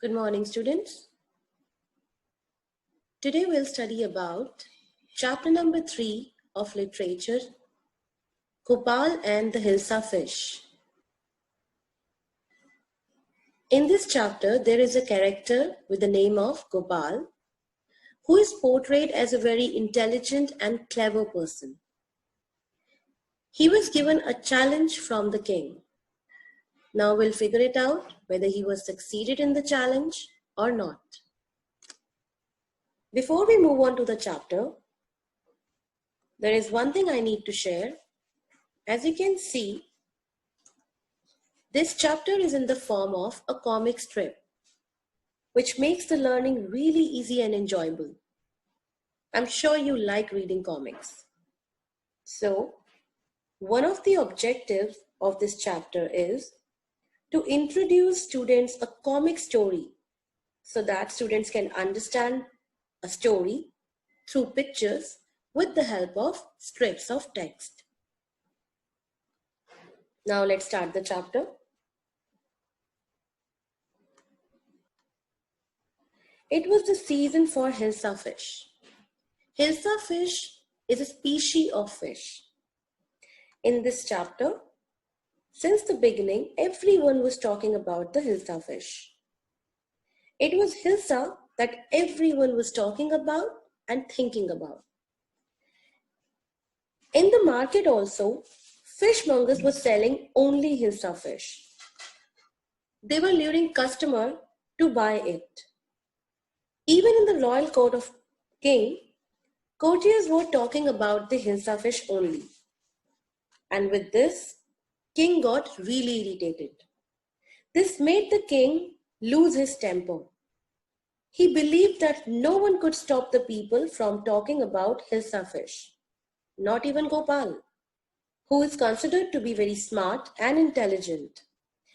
Good morning, students. Today we'll study about chapter number 3 of literature, Gopal and the Hilsa fish. In this chapter, there is a character with the name of Gopal who is portrayed as a very intelligent and clever person. He was given a challenge from the king. Now we'll figure it out whether he was succeeded in the challenge or not. Before we move on to the chapter, there is one thing I need to share. As you can see, this chapter is in the form of a comic strip, which makes the learning really easy and enjoyable. I'm sure you like reading comics. So, one of the objectives of this chapter is to introduce students a comic story so that students can understand a story through pictures with the help of strips of text. Now let's start the chapter. It was the season for Hilsa fish. Hilsa fish is a species of fish. In this chapter, since the beginning, everyone was talking about the Hilsa fish. It was Hilsa that everyone was talking about and thinking about. In the market also, fishmongers were selling only Hilsa fish. They were luring customers to buy it. Even in the royal court of king, courtiers were talking about the Hilsa fish only. And with this, king got really irritated. This made the king lose his temper. He believed that no one could stop the people from talking about Hilsa fish, not even Gopal, who is considered to be very smart and intelligent.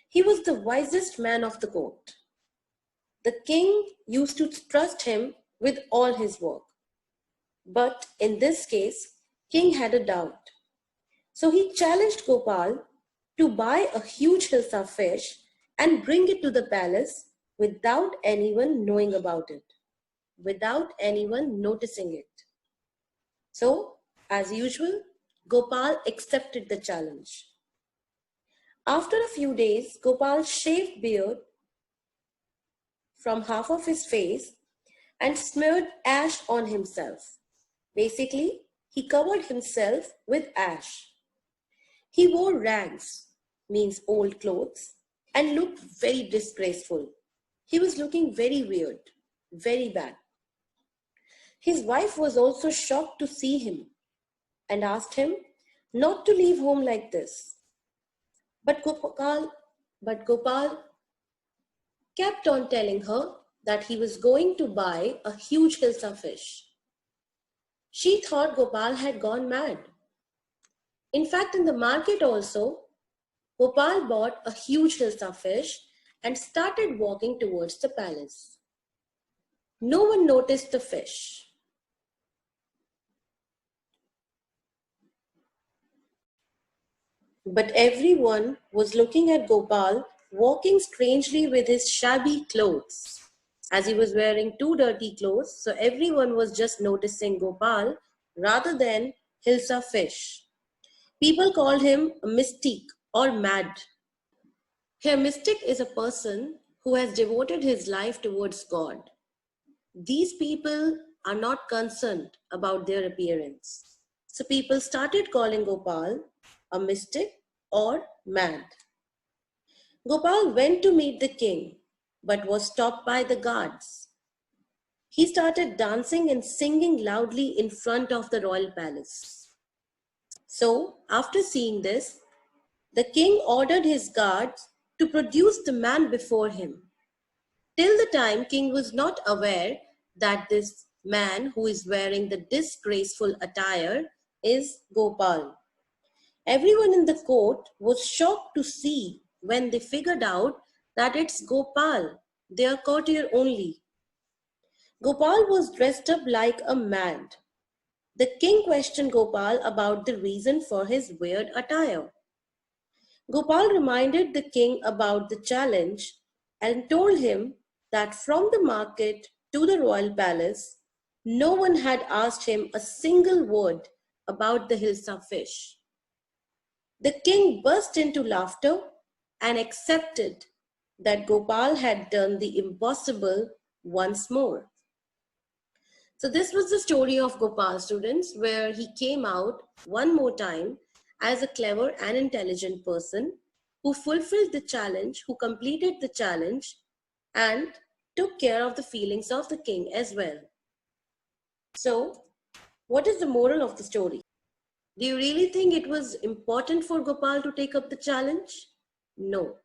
He was the wisest man of the court. The king used to trust him with all his work. But in this case, king had a doubt. So he challenged Gopal to buy a huge Hilsa fish and bring it to the palace without anyone knowing about it, without anyone noticing it. So, as usual, Gopal accepted the challenge. After a few days, Gopal shaved beard from half of his face and smeared ash on himself. Basically, he covered himself with ash. He wore rags, means old clothes, and looked very disgraceful. He was looking very weird, very bad. His wife was also shocked to see him and asked him not to leave home like this. But Gopal kept on telling her that he was going to buy a huge Hilsa fish. She thought Gopal had gone mad. In fact, in the market also, Gopal bought a huge Hilsa fish and started walking towards the palace. No one noticed the fish. But everyone was looking at Gopal walking strangely with his shabby clothes, as he was wearing two dirty clothes, so everyone was just noticing Gopal rather than Hilsa fish. People called him a mystic or mad. Here, mystic is a person who has devoted his life towards God. These people are not concerned about their appearance. So people started calling Gopal a mystic or mad. Gopal went to meet the king, but was stopped by the guards. He started dancing and singing loudly in front of the royal palace. So, after seeing this, the king ordered his guards to produce the man before him. Till the time, king was not aware that this man who is wearing the disgraceful attire is Gopal. Everyone in the court was shocked to see when they figured out that it's Gopal, their courtier only. Gopal was dressed up like a mad. The king questioned Gopal about the reason for his weird attire. Gopal reminded the king about the challenge and told him that from the market to the royal palace, no one had asked him a single word about the Hilsa fish. The king burst into laughter and accepted that Gopal had done the impossible once more. So, this was the story of Gopal, students, where he came out one more time as a clever and intelligent person who fulfilled the challenge, who completed the challenge, and took care of the feelings of the king as well. So, what is the moral of the story? Do you really think it was important for Gopal to take up the challenge? No.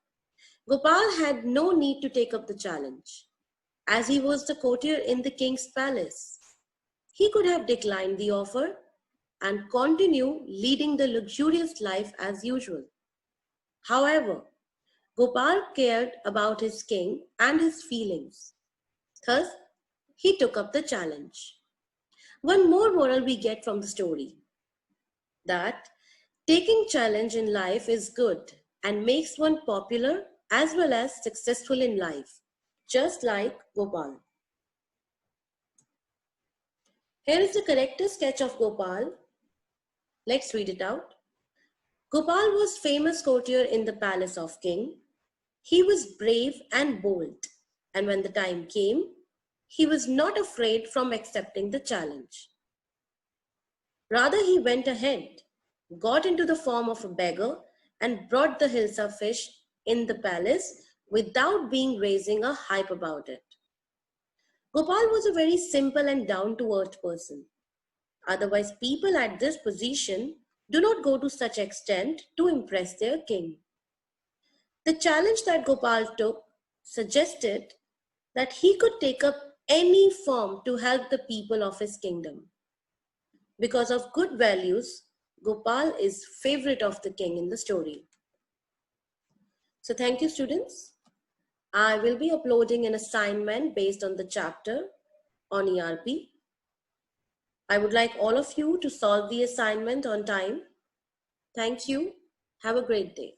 Gopal had no need to take up the challenge, as he was the courtier in the king's palace. He could have declined the offer and continue leading the luxurious life as usual. However, Gopal cared about his king and his feelings. Thus, he took up the challenge. One more moral we get from the story, that taking challenge in life is good and makes one popular as well as successful in life, just like Gopal. Here is the character sketch of Gopal. Let's read it out. Gopal was famous courtier in the palace of king. He was brave and bold, and when the time came, he was not afraid from accepting the challenge. Rather, he went ahead, got into the form of a beggar, and brought the Hilsa fish in the palace without being raising a hype about it. Gopal was a very simple and down-to-earth person. Otherwise, people at this position do not go to such extent to impress their king. The challenge that Gopal took suggested that he could take up any form to help the people of his kingdom. Because of good values, Gopal is favorite of the king in the story. So thank you, students. I will be uploading an assignment based on the chapter on ERP. I would like all of you to solve the assignment on time. Thank you. Have a great day.